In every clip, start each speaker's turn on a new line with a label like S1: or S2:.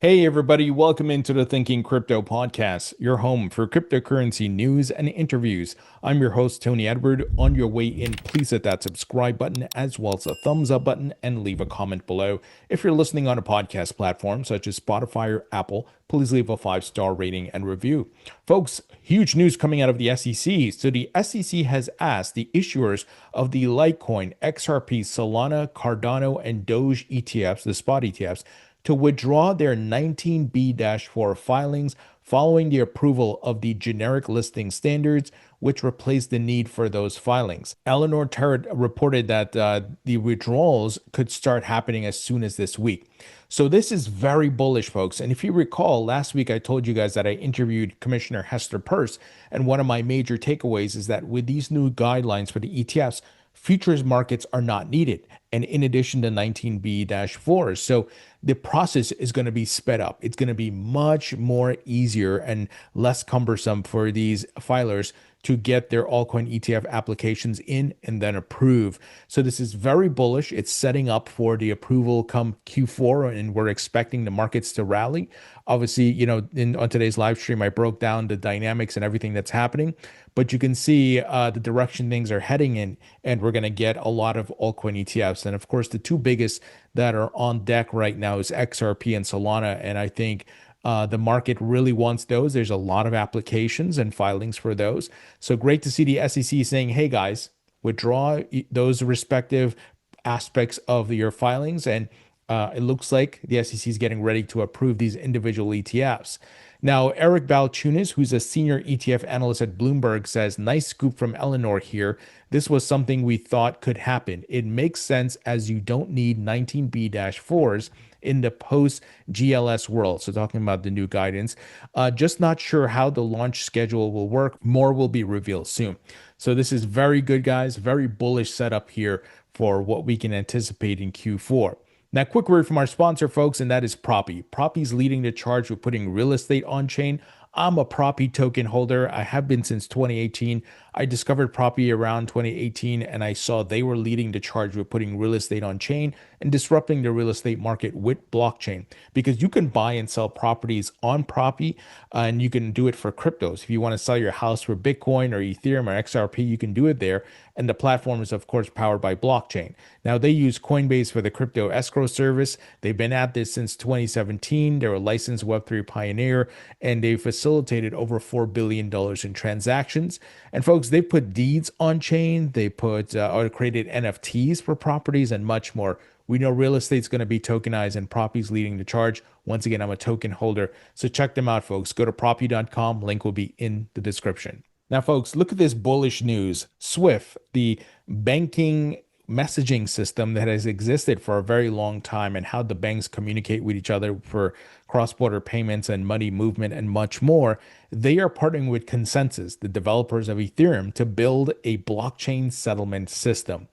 S1: Hey everybody, welcome into the Thinking Crypto podcast, your home for cryptocurrency news and interviews. I'm your host, Tony Edward. On your way in, please hit that subscribe button as well as the thumbs up button and leave a comment below. If you're listening on a podcast platform such as Spotify or Apple, please leave a 5-star rating and review. Folks, huge news coming out of the SEC. So the SEC has asked the issuers of the Litecoin, XRP, Solana, Cardano, and Doge ETFs, the spot ETFs, to withdraw their 19B-4 filings following the approval of the generic listing standards, which replaced the need for those filings. Eleanor Tarrant reported that the withdrawals could start happening as soon as this week. So this is very bullish, folks. And if you recall, last week I told you guys that I interviewed Commissioner Hester Peirce, and one of my major takeaways is that with these new guidelines for the ETFs, futures markets are not needed. And in addition to 19B-4s. So the process is going to be sped up. It's going to be much more easier and less cumbersome for these filers to get their altcoin ETF applications in and then approve. So this is very bullish. It's setting up for the approval come Q4, and we're expecting the markets to rally. Obviously, on today's live stream, I broke down the dynamics and everything that's happening, but you can see the direction things are heading in, and we're going to get a lot of altcoin ETFs. And of course, the two biggest that are on deck right now is XRP and Solana, and I think the market really wants those. There's a lot of applications and filings for those. So great to see the SEC saying, hey guys, withdraw those respective aspects of your filings. And it looks like the SEC is getting ready to approve these individual ETFs. Now, Eric Balchunas, who's a senior ETF analyst at Bloomberg, says, nice scoop from Eleanor here. This was something we thought could happen. It makes sense as you don't need 19B-4s in the post GLS world. So talking about the new guidance, just not sure how the launch schedule will work. More will be revealed soon. So this is very good, guys. Very bullish setup here for what we can anticipate in Q4. Now, quick word from our sponsor, folks, and that is Proppy. Proppy's leading the charge with putting real estate on chain. I'm a Proppy token holder. I have been since 2018. I discovered Proppy around 2018, and I saw they were leading the charge with putting real estate on chain and disrupting the real estate market with blockchain, because you can buy and sell properties on Proppy, and you can do it for cryptos. If you want to sell your house for Bitcoin or Ethereum or XRP, you can do it there. And the platform is, of course, powered by blockchain. Now, they use Coinbase for the crypto escrow service. They've been at this since 2017. They're a licensed Web3 pioneer, and they've facilitated over $4 billion in transactions. And folks, they put deeds on chain. They put or created NFTs for properties and much more. We know real estate's going to be tokenized, and Proppy's leading the charge. Once again, I'm a token holder. So check them out, folks. Go to proppy.com. Link will be in the description. Now, folks, look at this bullish news. Swift, the banking messaging system that has existed for a very long time, and how the banks communicate with each other for cross-border payments and money movement and much more, they are partnering with Consensys, the developers of Ethereum, to build a blockchain settlement system.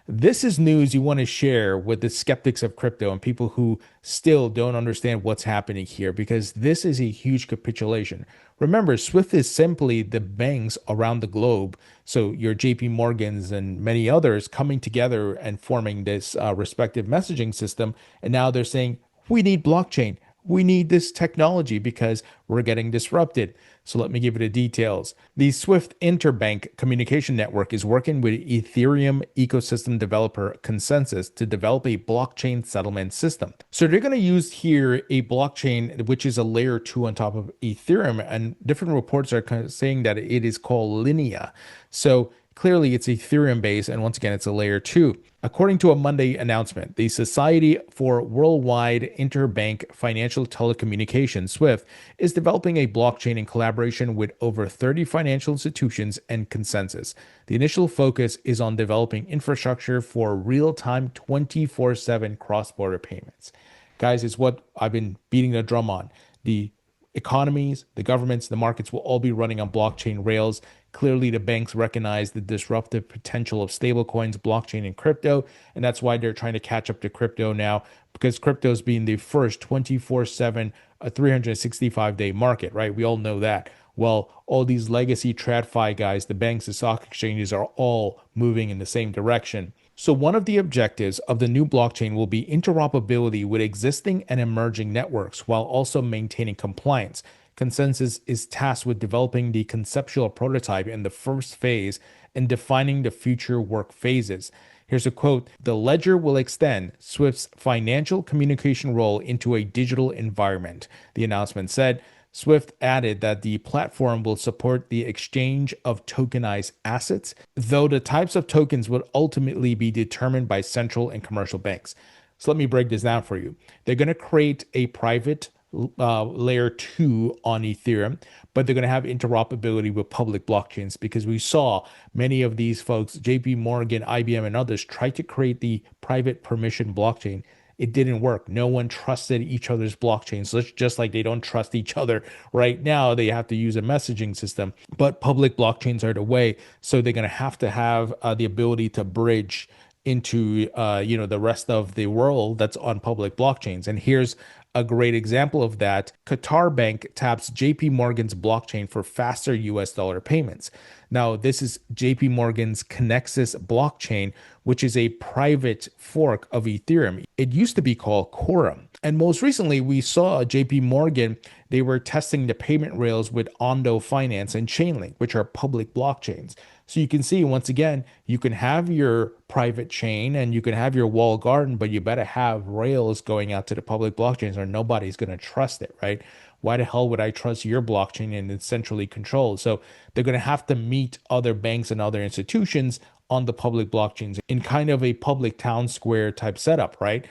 S1: This is news you want to share with the skeptics of crypto and people who still don't understand what's happening here, because this is a huge capitulation. Remember, Swift is simply the banks around the globe, so your JPMorgans and many others, coming together and forming this respective messaging system. And now they're saying, we need blockchain. We need this technology because we're getting disrupted. So let me give you the details. The Swift Interbank Communication Network is working with Ethereum ecosystem developer Consensys to develop a blockchain settlement system. So they're going to use here a blockchain, which is a layer 2 on top of Ethereum, and different reports are kind of saying that it is called Linea. So clearly it's Ethereum based, and once again, it's a layer 2. According to a Monday announcement, the Society for Worldwide Interbank Financial Telecommunications, SWIFT, is developing a blockchain in collaboration with over 30 financial institutions and Consensys. The initial focus is on developing infrastructure for real-time 24/7 cross-border payments. Guys, it's what I've been beating the drum on. The economies, the governments, the markets will all be running on blockchain rails. Clearly, the banks recognize the disruptive potential of stablecoins, blockchain, and crypto, and that's why they're trying to catch up to crypto now, because crypto is being the first 24/7, 365-day market, right? We all know that. Well, all these legacy tradfi guys, the banks, the stock exchanges are all moving in the same direction. So, one of the objectives of the new blockchain will be interoperability with existing and emerging networks while also maintaining compliance. Consensys is tasked with developing the conceptual prototype in the first phase and defining the future work phases. Here's a quote: "The ledger will extend Swift's financial communication role into a digital environment," the announcement said. Swift added that the platform will support the exchange of tokenized assets, though the types of tokens would ultimately be determined by central and commercial banks. So let me break this down for you. They're going to create a private layer 2 on Ethereum, but they're going to have interoperability with public blockchains because we saw many of these folks, JPMorgan, IBM, and others, try to create the private permission blockchain. It didn't work. No one trusted each other's blockchains. So it's just like they don't trust each other right now. They have to use a messaging system, but public blockchains are the way. So they're going to have the ability to bridge into the rest of the world that's on public blockchains. And here's a great example of that. Qatar Bank taps JP Morgan's blockchain for faster US dollar payments. Now, this is JP Morgan's Kinexys blockchain, which is a private fork of Ethereum. It used to be called Quorum. And most recently, we saw JP Morgan, they were testing the payment rails with Ondo Finance and Chainlink, which are public blockchains. So you can see, once again, you can have your private chain and you can have your walled garden, but you better have rails going out to the public blockchains or nobody's going to trust it, right? Why the hell would I trust your blockchain and it's centrally controlled? So they're going to have to meet other banks and other institutions on the public blockchains in kind of a public town square type setup, right?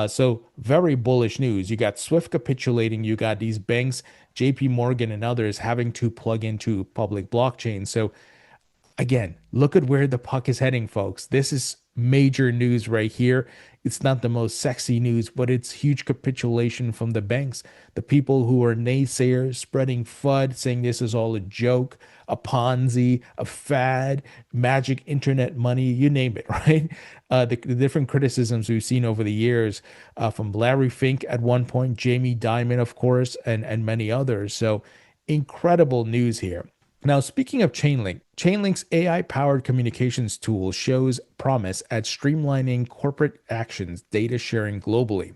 S1: So very bullish news. You got Swift capitulating. You got these banks, JP Morgan and others having to plug into public blockchains. So again, look at where the puck is heading, folks. This is major news right here. It's not the most sexy news, but it's huge capitulation from the banks. The people who are naysayers, spreading FUD, saying this is all a joke, a Ponzi, a fad, magic internet money, you name it, right? The different criticisms we've seen over the years from Larry Fink at one point, Jamie Dimon, of course, and many others. So incredible news here. Now, speaking of Chainlink, Chainlink's AI-powered communications tool shows promise at streamlining corporate actions data sharing globally.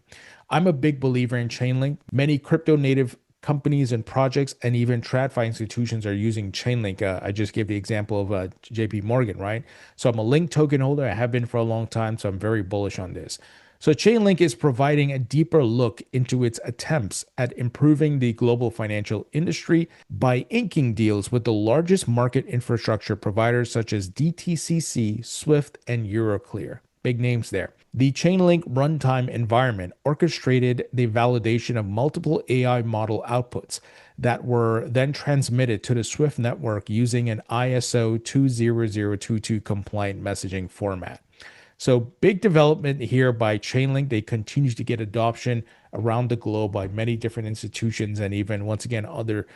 S1: I'm a big believer in Chainlink. Many crypto-native companies and projects and even tradfi institutions are using Chainlink. I just gave the example of JP Morgan, right? So I'm a Link token holder. I have been for a long time, so I'm very bullish on this. So Chainlink is providing a deeper look into its attempts at improving the global financial industry by inking deals with the largest market infrastructure providers such as DTCC, Swift, and Euroclear. Big names there. The Chainlink runtime environment orchestrated the validation of multiple AI model outputs that were then transmitted to the Swift network using an ISO 20022 compliant messaging format. So big development here by Chainlink. They continue to get adoption around the globe by many different institutions and even, once again, other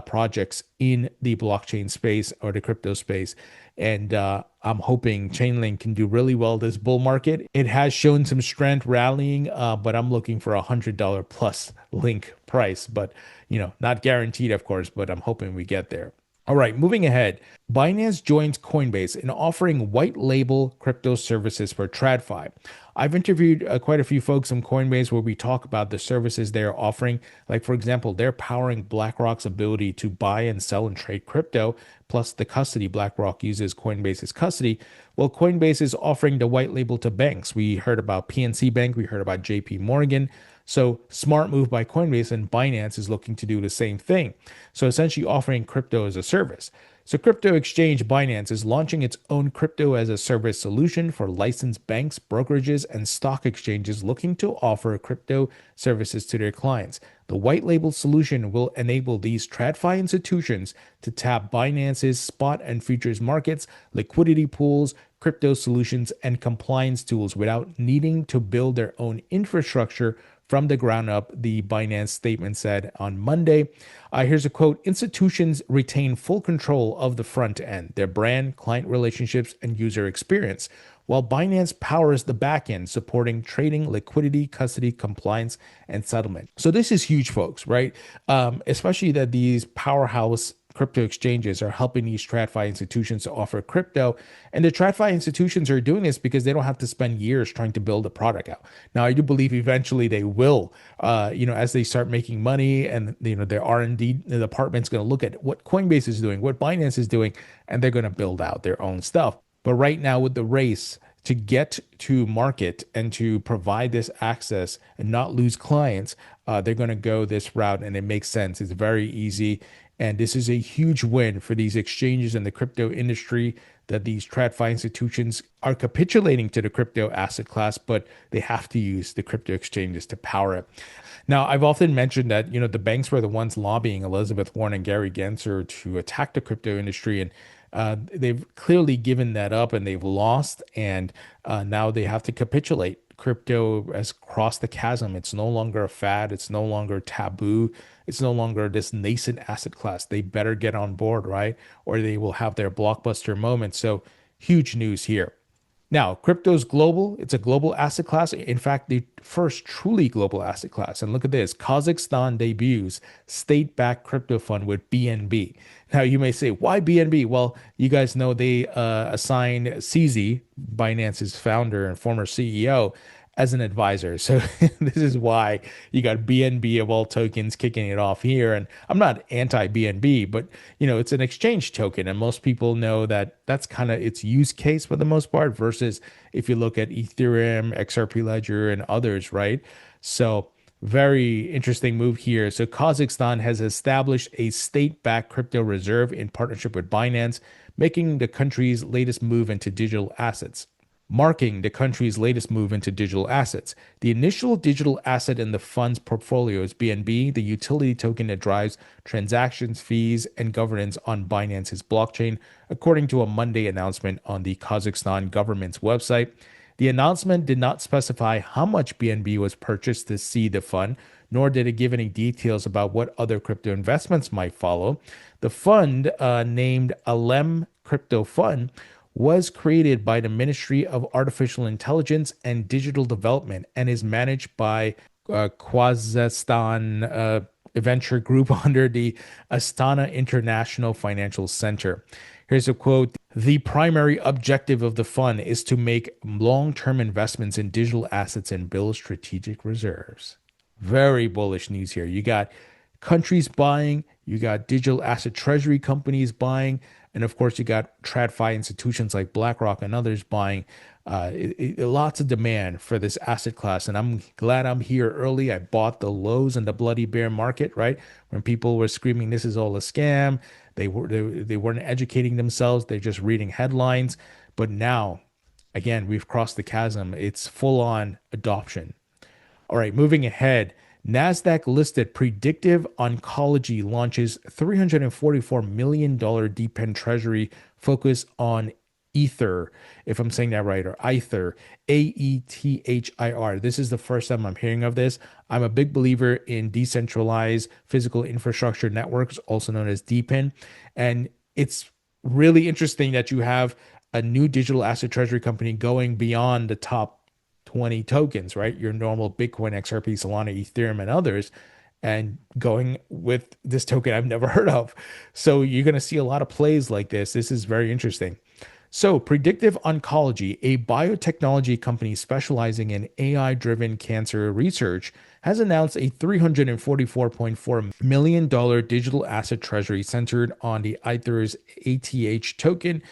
S1: projects in the blockchain space or the crypto space. And I'm hoping Chainlink can do really well this bull market. It has shown some strength rallying, but I'm looking for $100 plus Link price. But, not guaranteed, of course, but I'm hoping we get there. All right, moving ahead, Binance joins Coinbase in offering white label crypto services for TradFi. I've interviewed quite a few folks from Coinbase where we talk about the services they're offering. Like, for example, they're powering BlackRock's ability to buy and sell and trade crypto, plus the custody. BlackRock uses Coinbase's custody. Well, Coinbase is offering the white label to banks. We heard about PNC Bank, we heard about JP Morgan. So smart move by Coinbase, and Binance is looking to do the same thing. So essentially offering crypto as a service. So crypto exchange Binance is launching its own crypto as a service solution for licensed banks, brokerages, and stock exchanges looking to offer crypto services to their clients. The white label solution will enable these TradFi institutions to tap Binance's spot and futures markets, liquidity pools, crypto solutions, and compliance tools without needing to build their own infrastructure from the ground up, the Binance statement said on Monday. Here's a quote: "Institutions retain full control of the front end, their brand, client relationships, and user experience, while Binance powers the back end, supporting trading, liquidity, custody, compliance, and settlement." So this is huge, folks, right? Especially that these powerhouse crypto exchanges are helping these tradfi institutions to offer crypto. And the tradfi institutions are doing this because they don't have to spend years trying to build a product out. Now, I do believe eventually they will, as they start making money, and their R&D department's going to look at what Coinbase is doing, what Binance is doing, and they're going to build out their own stuff. But right now, with the race to get to market and to provide this access and not lose clients, they're going to go this route, and it makes sense. It's very easy. And this is a huge win for these exchanges in the crypto industry, that these TradFi institutions are capitulating to the crypto asset class, but they have to use the crypto exchanges to power it. Now, I've often mentioned that, the banks were the ones lobbying Elizabeth Warren and Gary Gensler to attack the crypto industry. And they've clearly given that up, and they've lost. And now they have to capitulate. Crypto has crossed the chasm. It's no longer a fad. It's no longer taboo. It's no longer this nascent asset class. They better get on board, right? Or they will have their blockbuster moment. So huge news here. Now, crypto is global. It's a global asset class. In fact, the first truly global asset class. And look at this. Kazakhstan debuts state-backed crypto fund with BNB. Now, you may say, why BNB? Well, you guys know they assigned CZ, Binance's founder and former CEO, as an advisor. So this is why you got BNB of all tokens kicking it off here. And I'm not anti BNB, but it's an exchange token, and most people know that that's kind of its use case for the most part, versus if you look at Ethereum, XRP Ledger, and others, right? So very interesting move here. So Kazakhstan has established a state-backed crypto reserve in partnership with Binance, making the country's latest move into digital assets. Marking the country's latest move into digital assets. The initial digital asset in the fund's portfolio is BNB, the utility token that drives transactions, fees, and governance on Binance's blockchain, according to a Monday announcement on the Kazakhstan government's website. The announcement did not specify how much BNB was purchased to seed the fund, nor did it give any details about what other crypto investments might follow. The fund, named Alem Crypto Fund, was created by the Ministry of Artificial Intelligence and Digital Development and is managed by Kazakhstan Venture Group under the Astana International Financial Center. Here's a quote. The primary objective of the fund is to make long-term investments in digital assets and build strategic reserves. Very bullish news here. You got countries buying, you got digital asset treasury companies buying, and of course, you got TradFi institutions like BlackRock and others buying. Lots of demand for this asset class. And I'm glad I'm here early. I bought the lows in the bloody bear market, right? When people were screaming, this is all a scam. They weren't educating themselves. They're just reading headlines. But now, again, we've crossed the chasm. It's full on adoption. All right, moving ahead. NASDAQ listed Predictive Oncology launches $344 million DePin treasury focus on Aethir, if I'm saying that right, or Aethir, Aethir. This is the first time I'm hearing of this. I'm a big believer in decentralized physical infrastructure networks, also known as DePin. And it's really interesting that you have a new digital asset treasury company going beyond the top 20 tokens, right? Your normal Bitcoin, XRP, Solana, Ethereum, and others, and going with this token I've never heard of. So you're going to see a lot of plays like this. This is very interesting. So Predictive Oncology, a biotechnology company specializing in AI-driven cancer research, has announced a $344.4 million digital asset treasury centered on the Aethir's ATH token,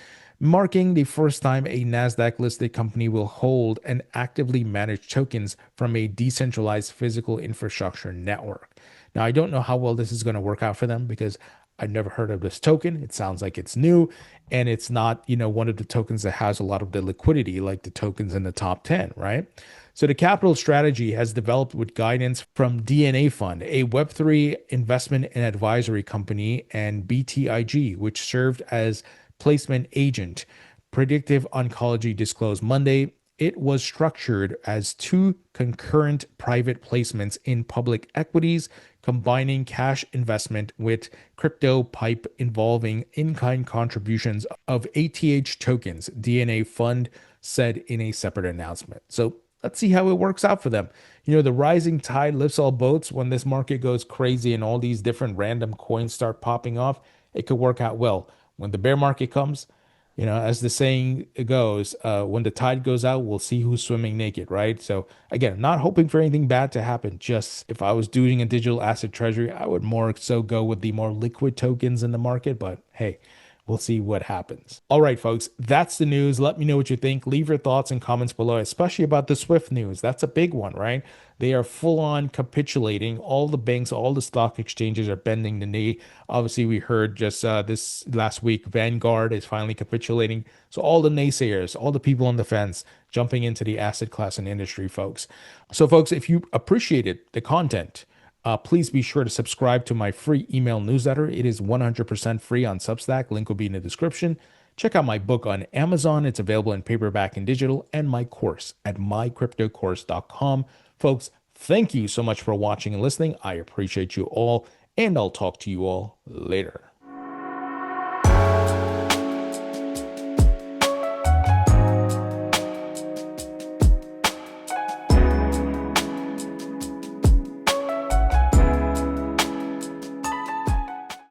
S1: marking the first time a NASDAQ-listed company will hold and actively manage tokens from a decentralized physical infrastructure network. Now, I don't know how well this is going to work out for them because I've never heard of this token. It sounds like it's new, and it's not, one of the tokens that has a lot of the liquidity like the tokens in the top 10, right? So the capital strategy has developed with guidance from DNA Fund, a Web3 investment and advisory company, and BTIG, which served as placement agent. Predictive Oncology disclosed Monday it was structured as two concurrent private placements in public equities, combining cash investment with crypto pipe involving in-kind contributions of ATH tokens, DNA Fund said in a separate announcement. So let's see how it works out for them. The rising tide lifts all boats. When this market goes crazy and all these different random coins start popping off, it could work out well. When the bear market comes, as the saying goes, when the tide goes out, we'll see who's swimming naked, right? So again, not hoping for anything bad to happen. Just if I was doing a digital asset treasury, I would more so go with the more liquid tokens in the market. But hey, we'll see what happens. All right, folks, that's the news. Let me know what you think. Leave your thoughts and comments below, especially about the Swift news. That's a big one, right? They are full on capitulating. All the banks, all the stock exchanges are bending the knee. Obviously, we heard just this last week, Vanguard is finally capitulating. So all the naysayers, all the people on the fence, jumping into the asset class and industry, folks. So, folks, if you appreciated the content, please be sure to subscribe to my free email newsletter. It is 100% free on Substack. Link will be in the description. Check out my book on Amazon. It's available in paperback and digital, and my course at mycryptocourse.com. Folks, thank you so much for watching and listening. I appreciate you all, and I'll talk to you all later.